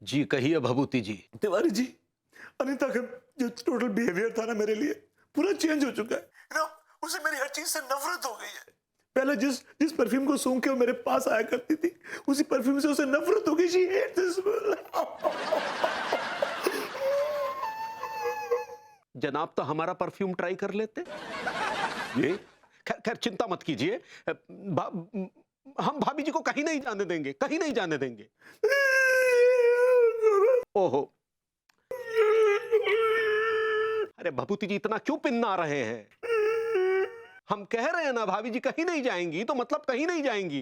जी कहिए भभूति जी। तिवारी जी, अनीता का जो टोटल बिहेवियर था ना मेरे लिए पूरा चेंज हो चुका है ना। उसे मेरी हर चीज से नफरत हो गई है। पहले जिस जिस परफ्यूम को सूंघ के वो मेरे पास आया करती थी, उसी परफ्यूम से उसे नफरत हो गई। She hate this smell. जनाब तो हमारा परफ्यूम ट्राई कर लेते। ये खैर खैर चिंता मत कीजिए। हम भाभी जी को कहीं नहीं जाने देंगे, कहीं नहीं जाने देंगे। ओहो, अरे भभूति जी इतना क्यों पिन्ना रहे हैं? हम कह रहे हैं ना भाभी जी कहीं नहीं जाएंगी तो मतलब कहीं नहीं जाएंगी।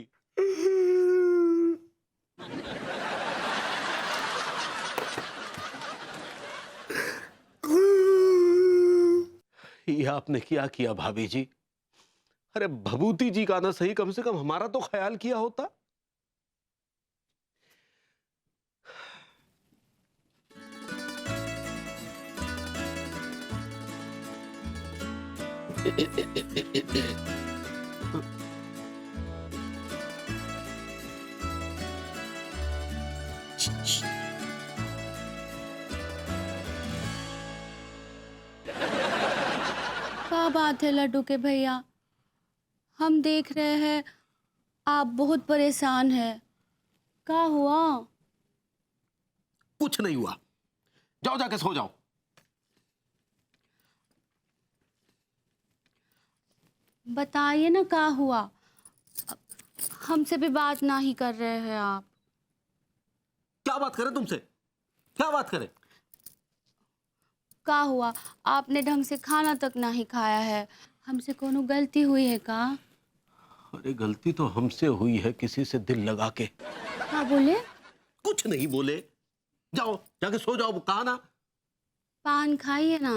ये आपने क्या किया भाभी जी? अरे भभूति जी का ना सही, कम से कम हमारा तो ख्याल किया होता। क्या बात है लड्डू के भैया, हम देख रहे हैं आप बहुत परेशान हैं। क्या हुआ? कुछ नहीं हुआ, जाओ जाके सो जाओ। बताइए ना क्या हुआ। हमसे भी बात ना ही कर रहे हैं आप। क्या बात करें तुमसे? क्या बात करें? क्या हुआ? आपने ढंग से खाना तक ना ही खाया है। हमसे कोनो गलती हुई है का? अरे गलती तो हमसे हुई है किसी से दिल लगा के। क्या बोले? कुछ नहीं बोले, जाओ जाके सो जाओ। कहा ना। पान खाइए ना।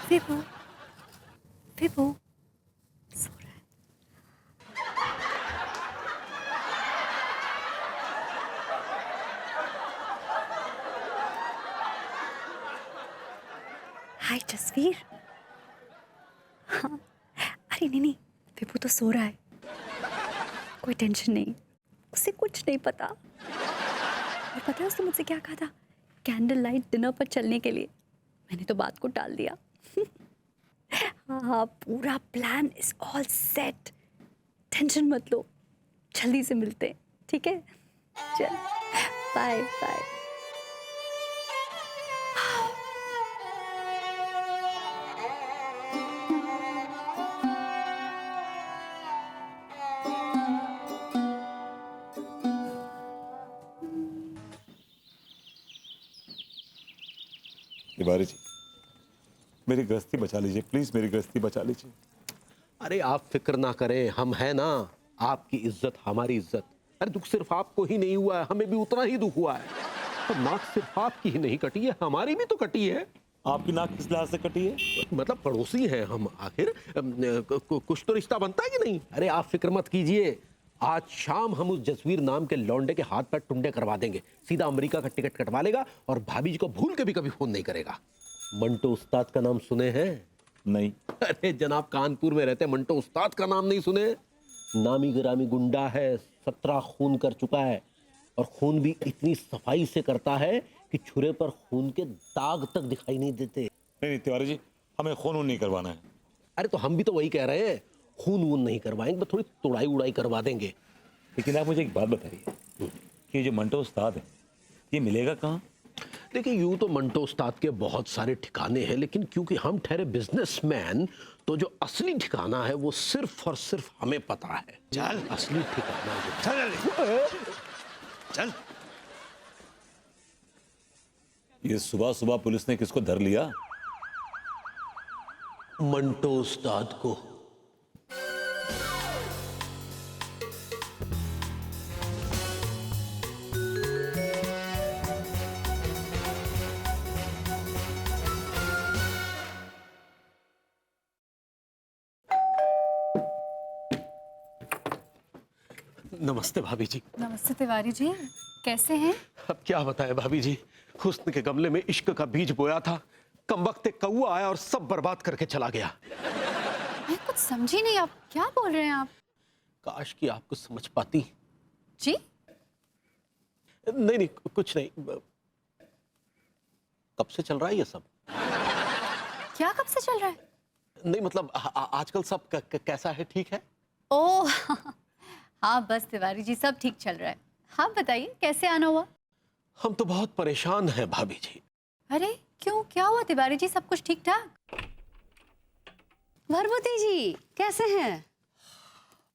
विभू, विभू सो रहा है। हाय जसवीर। हाँ, अरे नहीं, विभू तो सो रहा है, कोई टेंशन नहीं, उसे कुछ नहीं पता। और पता है उसने मुझसे क्या कहा था? कैंडल लाइट डिनर पर चलने के लिए। मैंने तो बात को टाल दिया। हाँ हाँ, पूरा plan is all set, tension मत लो, जल्दी से मिलते हैं, ठीक है? चल बाय बाय। तिवारी जी, मेरी गृहस्थी बचा लीजिए प्लीज, मेरी गृहस्थी बचा लीजिए। अरे आप फिक्र ना करें, हम हैं ना। आपकी इज्जत हमारी इज्जत। अरे दुख सिर्फ आपको ही नहीं हुआ है, हमें भी उतना ही दुख हुआ है। और नाक सिर्फ आपकी ही नहीं कटी है, हमारी भी तो कटी है। आपकी नाक किस लिहाज से कटी है? मतलब पड़ोसी हैं हम आखिर, कुछ तो रिश्ता बनता है कि नहीं। अरे आप फिक्र मत कीजिए, आज शाम हम उस जसवीर नाम के लौंडे के हाथ पैर टुंडे करवा देंगे। सीधा अमेरिका का टिकट कटवा लेगा और भाभी जी को भूल के भी कभी फोन नहीं करेगा। मंटो उस्ताद का नाम सुने हैं? नहीं। अरे जनाब कानपुर में रहते मंटो उस्ताद का नाम नहीं सुने? नामी गिरामी गुंडा है, 17 खून कर चुका है। और खून भी इतनी सफाई से करता है कि छुरे पर खून के दाग तक दिखाई नहीं देते। नहीं तिवारी जी, हमें खून वून नहीं करवाना है। अरे तो हम भी तो वही कह रहे हैं, खून वून नहीं करवाएंगे, बस थोड़ी तोड़ाई उड़ाई करवा देंगे। लेकिन आप मुझे एक बात बताइए कि ये जो मंटो उस्ताद है ये मिलेगा कहाँ? देखिए यूं तो मंटो उस्ताद के बहुत सारे ठिकाने हैं, लेकिन क्योंकि हम ठहरे बिजनेसमैन तो जो असली ठिकाना है वो सिर्फ और सिर्फ हमें पता है। चल असली ठिकाना जो चल चल। ये सुबह सुबह पुलिस ने किसको धर लिया? मंटो उस्ताद को। नमस्ते भाभी जी। नमस्ते तिवारी जी, कैसे हैं? अब क्या बताएं भाभी जी, हुस्न के गमले में इश्क का बीज बोया था, कमबख्त एक कौआ आया और सब बर्बाद करके चला गया। मैं कुछ समझी नहीं, आप क्या बोल रहे हैं आप? काश कि आप कुछ समझ पाती। जी? नहीं नहीं, कुछ नहीं। कब से चल रहा है ये सब? क्या कब से चल रहा है? नहीं मतलब आजकल सब कैसा है, ठीक है? ओह हाँ बस तिवारी जी, सब ठीक चल रहा है। हाँ बताइए, कैसे आना हुआ? हम तो बहुत परेशान हैं भाभी जी। अरे क्यों, क्या हुआ तिवारी जी? सब कुछ ठीक ठाक? भरभूति जी कैसे हैं?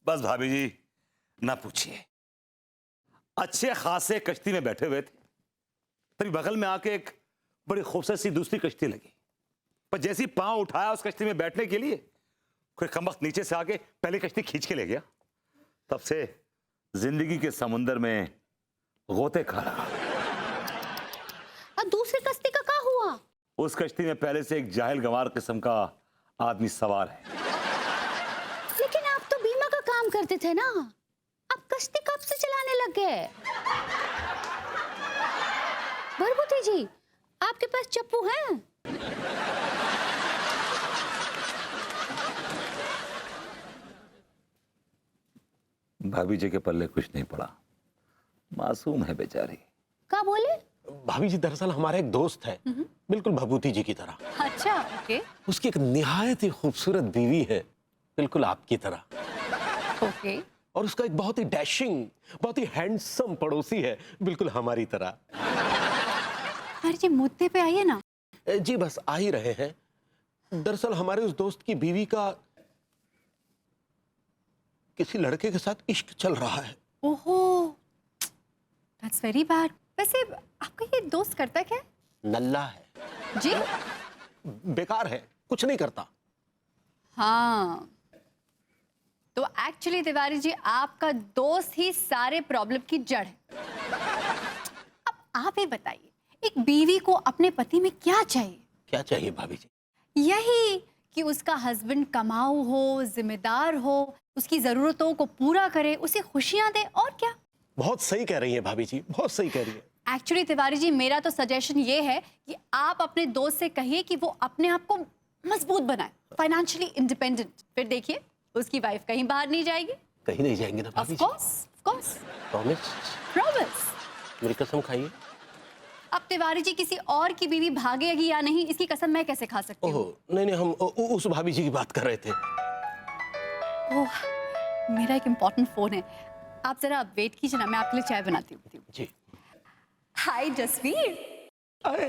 बस भाभी जी ना पूछिए। अच्छे खासे कश्ती में बैठे हुए थे, तभी बगल में आके एक बड़ी खूबसूरत सी दूसरी कश्ती लगी। पर जैसी पांव उठाया उस कश्ती में बैठने के लिए, कोई कमबख्त नीचे से आके पहले कश्ती खींच के ले गया। तब से जिंदगी के समुंदर में गोते खा रहा। और दूसरी कश्ती का क्या हुआ? उस कश्ती में पहले से एक जाहिल गंवार किस्म का आदमी सवार है। लेकिन आप तो बीमा का काम करते थे ना, आप कश्ती कब से चलाने लग गए? भरभूति जी, आपके पास चप्पू है? भाभी जी के पल्ले कुछ नहीं पड़ा, मासूम है बेचारी। क्या बोले? भाभी जी दरअसल हमारा एक दोस्त है, बिल्कुल भभूति जी की तरह। अच्छा ओके उसकी एक निहायत ही खूबसूरत बीवी है, बिल्कुल आपकी तरह। ओके। और उसका एक बहुत ही डैशिंग, बहुत ही हैंडसम पड़ोसी है, बिल्कुल हमारी तरह। अरे जी मुद्दे पे आइए ना। जी बस आ ही रहे हैं। दरअसल हमारे उस दोस्त की बीवी का किसी लड़के के साथ इश्क चल रहा है। ओहो, दैट्स वेरी बैड। वैसे आपका ये दोस्त करता क्या है? नल्ला है, जी? बेकार है, कुछ नहीं करता। हाँ तो एक्चुअली तिवारी जी, आपका दोस्त ही सारे प्रॉब्लम की जड़ है। अब आप ही बताइए, एक बीवी को अपने पति में क्या चाहिए? क्या चाहिए भाभी जी? यही कि उसका हस्बैंड कमाऊ हो, जिम्मेदार हो, उसकी जरूरतों को पूरा करे, उसे खुशियां दे, और क्या। बहुत सही कह रही है भाभी जी, बहुत सही कह रही है। एक्चुअली तिवारी जी, मेरा तो सजेशन ये है कि आप अपने दोस्त से कहिए कि वो अपने आप को मजबूत बनाए, फाइनेंशियली इंडिपेंडेंट। फिर देखिए उसकी वाइफ कहीं बाहर नहीं जाएगी। कहीं नहीं जाएंगे ना भाभी जी? Of course promise? प्रॉमिस। मेरी कसम खाइए। अब तिवारी जी, किसी और की बीवी भागेगी या नहीं, इसकी कसम मैं कैसे खा सकती हूँ? ओह नहीं नहीं, हम उस भाभी जी की बात कर रहे थे। ओह, मेरा एक इम्पोर्टेंट फोन है, आप जरा वेट कीजिए ना, मैं आपके लिए चाय बनाती हूँ। जी। हाय जसवीर। अरे